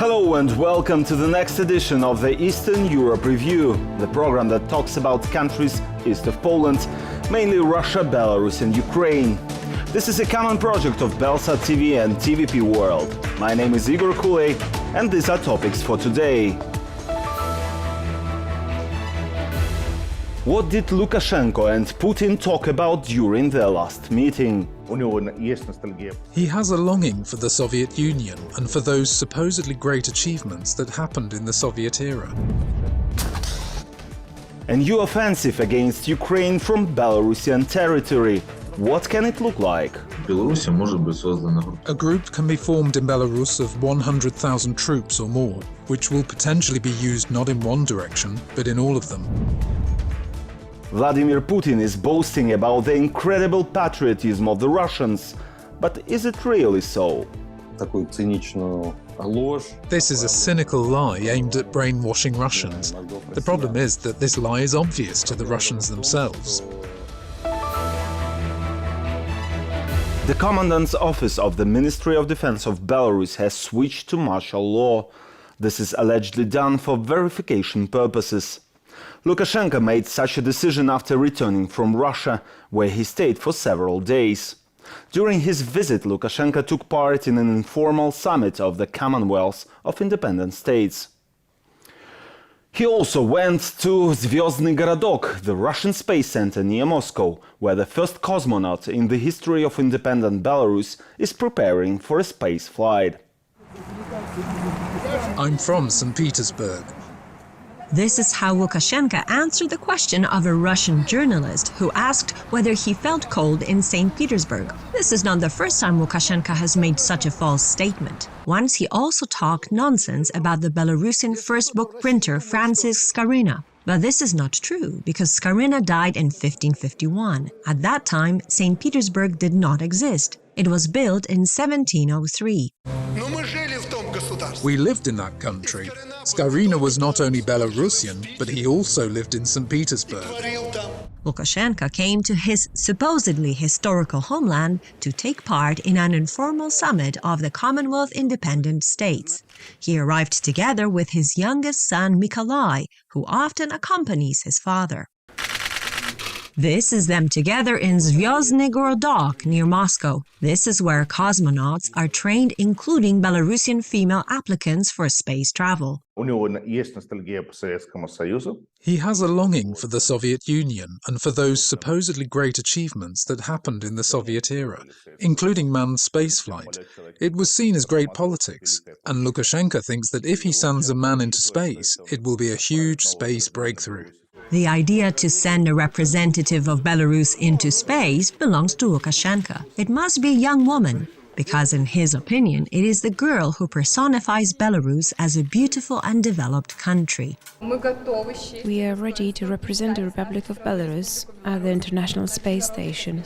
Hello and welcome to the next edition of the Eastern Europe Review, the program that talks about countries east of Poland, mainly Russia, Belarus and Ukraine. This is a common project of Belsat TV and TVP World. My name is Igor Kulej and these are topics for today. What did Lukashenko and Putin talk about during their last meeting? He has a longing for the Soviet Union and for those supposedly great achievements that happened in the Soviet era. A new offensive against Ukraine from Belarusian territory. What can it look like? A group can be formed in Belarus of 100,000 troops or more, which will potentially be used not in one direction, but in all of them. Vladimir Putin is boasting about the incredible patriotism of the Russians, but is it really so? This is a cynical lie aimed at brainwashing Russians. The problem is that this lie is obvious to the Russians themselves. The Commandant's Office of the Ministry of Defense of Belarus has switched to martial law. This is allegedly done for verification purposes. Lukashenko made such a decision after returning from Russia, where he stayed for several days. During his visit, Lukashenko took part in an informal summit of the Commonwealth of Independent States. He also went to Zvyozny Gorodok, the Russian space center near Moscow, where the first cosmonaut in the history of independent Belarus is preparing for a space flight. I'm from St. Petersburg. This is how Lukashenko answered the question of a Russian journalist who asked whether he felt cold in St. Petersburg. This is not the first time Lukashenko has made such a false statement. Once he also talked nonsense about the Belarusian first book printer Francis Skarina. But this is not true, because Skarina died in 1551. At that time, St. Petersburg did not exist. It was built in 1703. We lived in that country. Skarina was not only Belarusian, but he also lived in St. Petersburg. Lukashenko came to his supposedly historical homeland to take part in an informal summit of the Commonwealth Independent States. He arrived together with his youngest son Mikolai, who often accompanies his father. This is them together in Zvyozny Gorodok near Moscow. This is where cosmonauts are trained, including Belarusian female applicants for space travel. He has a longing for the Soviet Union and for those supposedly great achievements that happened in the Soviet era, including manned spaceflight. It was seen as great politics, and Lukashenko thinks that if he sends a man into space, it will be a huge space breakthrough. The idea to send a representative of Belarus into space belongs to Lukashenko. It must be a young woman, because in his opinion, it is the girl who personifies Belarus as a beautiful and developed country. We are ready to represent the Republic of Belarus at the International Space Station.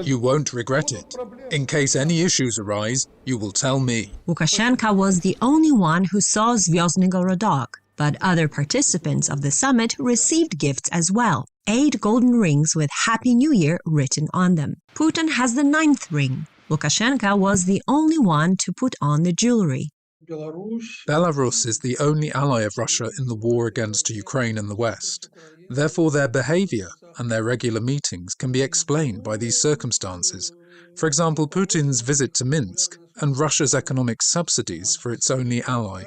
You won't regret it. In case any issues arise, you will tell me. Lukashenko was the only one who saw Zvyozny Gorodok. But other participants of the summit received gifts as well. 8 golden rings with Happy New Year written on them. Putin has the 9th ring. Lukashenko was the only one to put on the jewelry. Belarus is the only ally of Russia in the war against Ukraine and the West. Therefore, their behavior and their regular meetings can be explained by these circumstances. For example, Putin's visit to Minsk and Russia's economic subsidies for its only ally.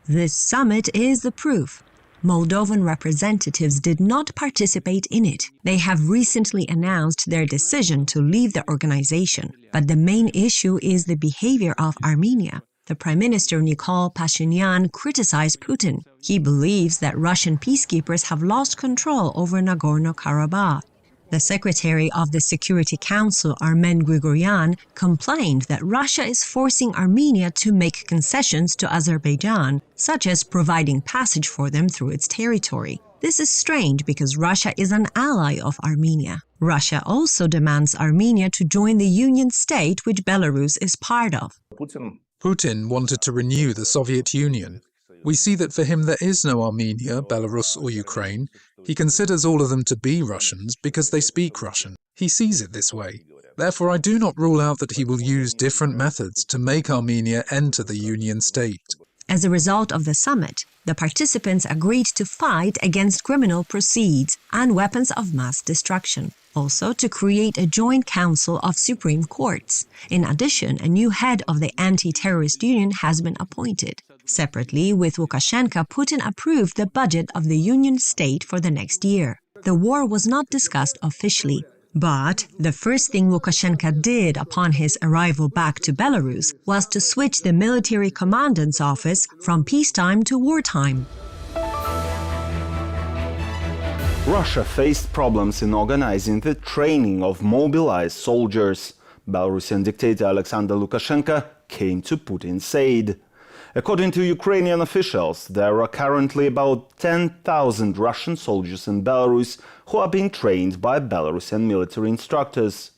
This summit is the proof. Moldovan representatives did not participate in it. They have recently announced their decision to leave the organization. But the main issue is the behavior of Armenia. The Prime Minister Nikol Pashinyan criticized Putin. He believes that Russian peacekeepers have lost control over Nagorno-Karabakh. The Secretary of the Security Council, Armen Grigoryan, complained that Russia is forcing Armenia to make concessions to Azerbaijan, such as providing passage for them through its territory. This is strange because Russia is an ally of Armenia. Russia also demands Armenia to join the Union state which Belarus is part of. Putin wanted to renew the Soviet Union. We see that for him there is no Armenia, Belarus or Ukraine. He considers all of them to be Russians because they speak Russian. He sees it this way. Therefore, I do not rule out that he will use different methods to make Armenia enter the Union state. As a result of the summit, the participants agreed to fight against criminal proceeds and weapons of mass destruction. Also, to create a joint council of Supreme Courts. In addition, a new head of the anti-terrorist union has been appointed. Separately, with Lukashenka, Putin approved the budget of the Union state for the next year. The war was not discussed officially, but the first thing Lukashenka did upon his arrival back to Belarus was to switch the military commandant's office from peacetime to wartime. Russia faced problems in organizing the training of mobilized soldiers. Belarusian dictator Aliaksandr Lukashenka came to Putin's aid. According to Ukrainian officials, there are currently about 10,000 Russian soldiers in Belarus who are being trained by Belarusian military instructors.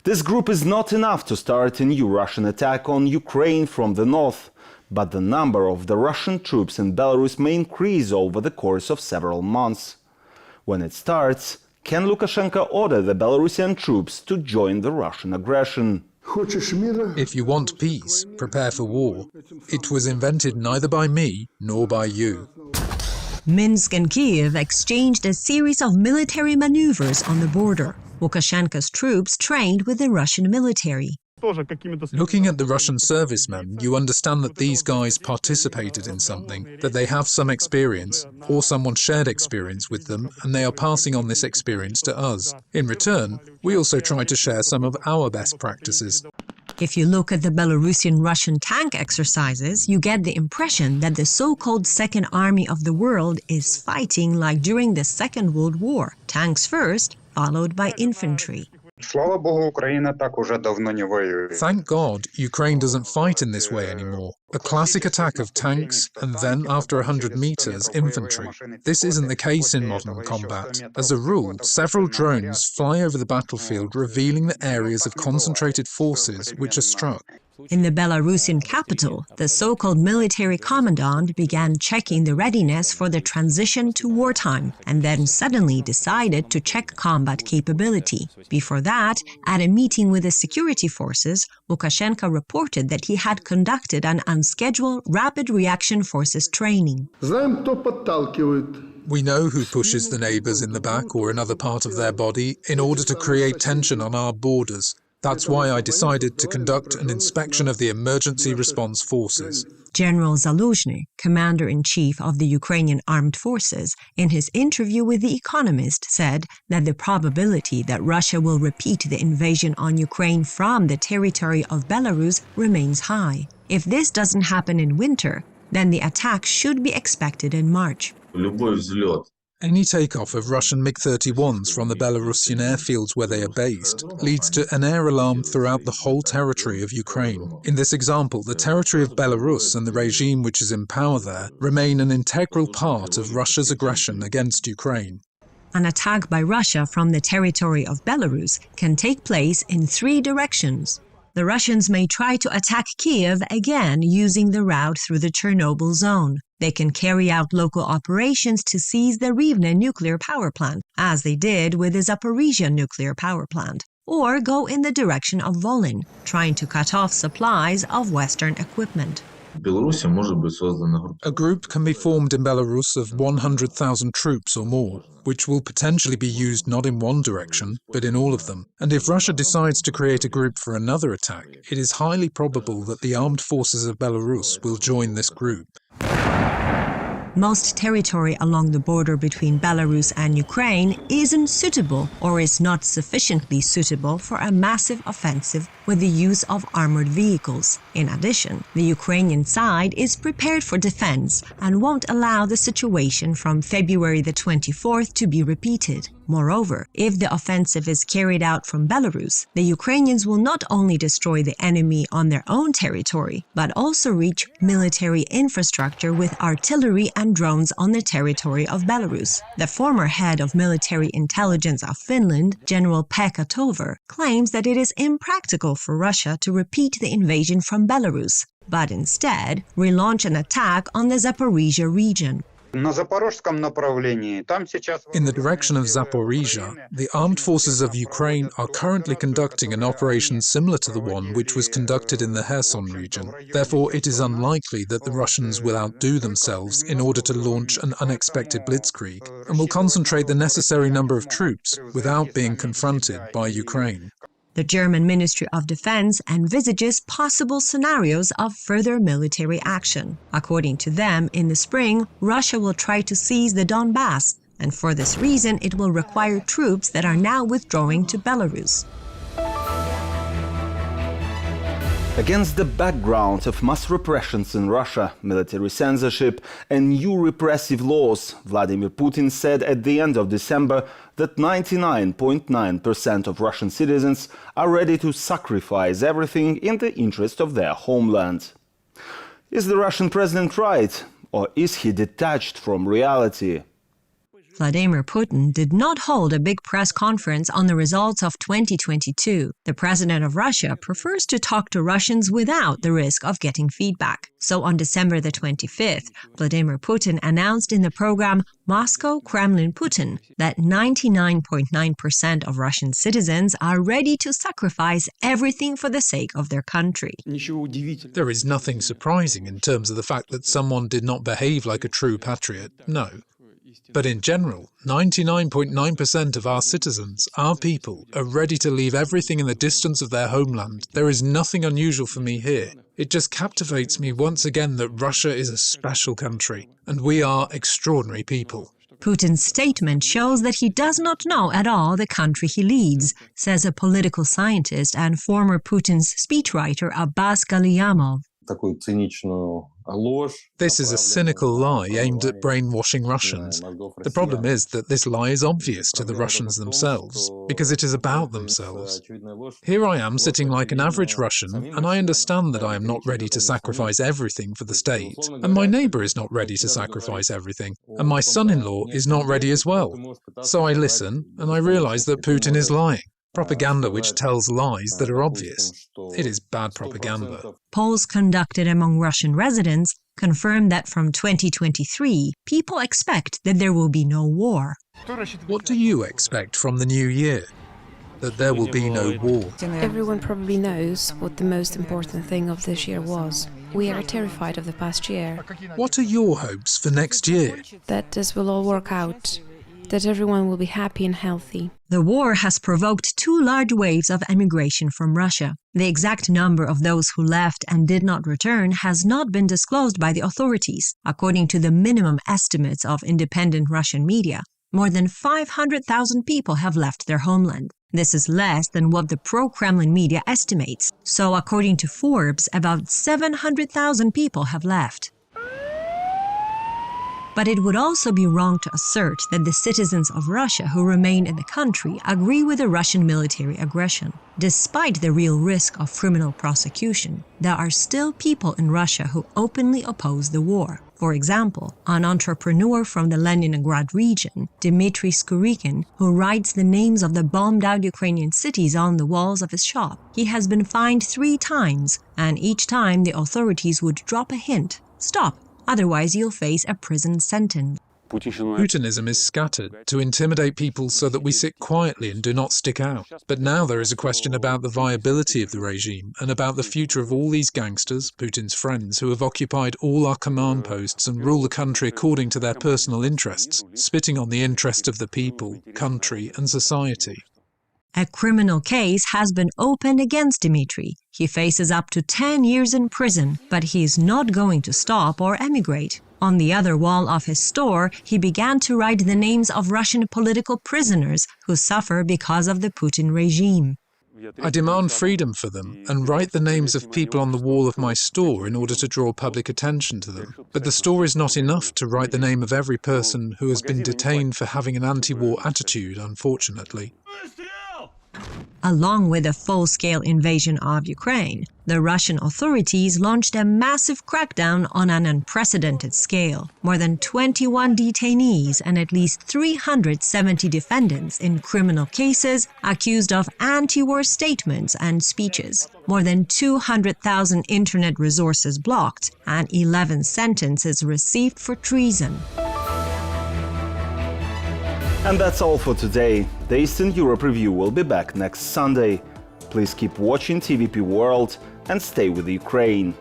This group is not enough to start a new Russian attack on Ukraine from the north, but the number of the Russian troops in Belarus may increase over the course of several months. When it starts, can Lukashenko order the Belarusian troops to join the Russian aggression? If you want peace, prepare for war. It was invented neither by me nor by you. Minsk and Kiev exchanged a series of military maneuvers on the border. Lukashenko's troops trained with the Russian military. Looking at the Russian servicemen, you understand that these guys participated in something, that they have some experience, or someone shared experience with them, and they are passing on this experience to us. In return, we also try to share some of our best practices. If you look at the Belarusian-Russian tank exercises, you get the impression that the so-called Second Army of the world is fighting like during the Second World War. Tanks first, followed by infantry. Thank God, Ukraine doesn't fight in this way anymore. A classic attack of tanks, and then, after 100 meters, infantry. This isn't the case in modern combat. As a rule, several drones fly over the battlefield, revealing the areas of concentrated forces which are struck. In the Belarusian capital, the so-called military commandant began checking the readiness for the transition to wartime, and then suddenly decided to check combat capability. Before that, at a meeting with the security forces, Lukashenko reported that he had conducted an unscheduled rapid reaction forces training. We know who pushes the neighbors in the back or another part of their body in order to create tension on our borders. That's why I decided to conduct an inspection of the emergency response forces. General Zaluzhny, commander-in-chief of the Ukrainian armed forces, in his interview with The Economist said that the probability that Russia will repeat the invasion on Ukraine from the territory of Belarus remains high. If this doesn't happen in winter, then the attack should be expected in March. Any takeoff of Russian MiG-31s from the Belarusian airfields where they are based leads to an air alarm throughout the whole territory of Ukraine. In this example, the territory of Belarus and the regime which is in power there remain an integral part of Russia's aggression against Ukraine. An attack by Russia from the territory of Belarus can take place in 3 directions. The Russians may try to attack Kiev again using the route through the Chernobyl zone. They can carry out local operations to seize the Rivne nuclear power plant, as they did with the Zaporizhia nuclear power plant, or go in the direction of Volyn, trying to cut off supplies of Western equipment. A group can be formed in Belarus of 100,000 troops or more, which will potentially be used not in one direction, but in all of them. And if Russia decides to create a group for another attack, it is highly probable that the armed forces of Belarus will join this group. Most territory along the border between Belarus and Ukraine isn't suitable or is not sufficiently suitable for a massive offensive with the use of armored vehicles. In addition, the Ukrainian side is prepared for defense and won't allow the situation from February the 24th to be repeated. Moreover, if the offensive is carried out from Belarus, the Ukrainians will not only destroy the enemy on their own territory, but also reach military infrastructure with artillery and drones on the territory of Belarus. The former head of military intelligence of Finland, General Pekka Tover, claims that it is impractical for Russia to repeat the invasion from Belarus, but instead relaunch an attack on the Zaporizhia region. In the direction of Zaporizhzhia, the armed forces of Ukraine are currently conducting an operation similar to the one which was conducted in the Kherson region. Therefore, it is unlikely that the Russians will outdo themselves in order to launch an unexpected blitzkrieg, and will concentrate the necessary number of troops without being confronted by Ukraine. The German Ministry of Defense envisages possible scenarios of further military action. According to them, in the spring, Russia will try to seize the Donbass, and for this reason it will require troops that are now withdrawing to Belarus. Against the background of mass repressions in Russia, military censorship and new repressive laws, Vladimir Putin said at the end of December that 99.9% of Russian citizens are ready to sacrifice everything in the interest of their homeland. Is the Russian president right, or is he detached from reality? Vladimir Putin did not hold a big press conference on the results of 2022. The president of Russia prefers to talk to Russians without the risk of getting feedback. So on December the 25th, Vladimir Putin announced in the program Moscow, Kremlin, Putin that 99.9% of Russian citizens are ready to sacrifice everything for the sake of their country. There is nothing surprising in terms of the fact that someone did not behave like a true patriot, no. But in general, 99.9% of our citizens, our people, are ready to leave everything in the distance of their homeland. There is nothing unusual for me here. It just captivates me once again that Russia is a special country, and we are extraordinary people. Putin's statement shows that he does not know at all the country he leads, says a political scientist and former Putin's speechwriter Abbas Galiyamov. This is a cynical lie aimed at brainwashing Russians. The problem is that this lie is obvious to the Russians themselves, because it is about themselves. Here I am sitting like an average Russian, and I understand that I am not ready to sacrifice everything for the state, and my neighbour is not ready to sacrifice everything, and my son-in-law is not ready as well. So I listen, and I realise that Putin is lying. Propaganda which tells lies that are obvious. It is bad propaganda. Polls conducted among Russian residents confirm that from 2023, people expect that there will be no war. What do you expect from the new year? That there will be no war. Everyone probably knows what the most important thing of this year was. We are terrified of the past year. What are your hopes for next year? That this will all work out. That everyone will be happy and healthy. The war has provoked 2 large waves of emigration from Russia. The exact number of those who left and did not return has not been disclosed by the authorities. According to the minimum estimates of independent Russian media, more than 500,000 people have left their homeland. This is less than what the pro-Kremlin media estimates. So according to Forbes, about 700,000 people have left. But it would also be wrong to assert that the citizens of Russia who remain in the country agree with the Russian military aggression. Despite the real risk of criminal prosecution, there are still people in Russia who openly oppose the war. For example, an entrepreneur from the Leningrad region, Dmitry Skurikin, who writes the names of the bombed-out Ukrainian cities on the walls of his shop. He has been fined 3 times, and each time the authorities would drop a hint: "Stop! Otherwise you'll face a prison sentence." Putinism is scattered to intimidate people so that we sit quietly and do not stick out. But now there is a question about the viability of the regime and about the future of all these gangsters, Putin's friends, who have occupied all our command posts and rule the country according to their personal interests, spitting on the interest of the people, country and society. A criminal case has been opened against Dmitry. He faces up to 10 years in prison, but he is not going to stop or emigrate. On the other wall of his store, he began to write the names of Russian political prisoners who suffer because of the Putin regime. I demand freedom for them and write the names of people on the wall of my store in order to draw public attention to them. But the store is not enough to write the name of every person who has been detained for having an anti-war attitude, unfortunately. Along with a full-scale invasion of Ukraine, the Russian authorities launched a massive crackdown on an unprecedented scale. More than 21 detainees and at least 370 defendants in criminal cases accused of anti-war statements and speeches. More than 200,000 internet resources blocked and 11 sentences received for treason. And that's all for today. The Eastern Europe review will be back next Sunday. Please keep watching TVP World and stay with Ukraine.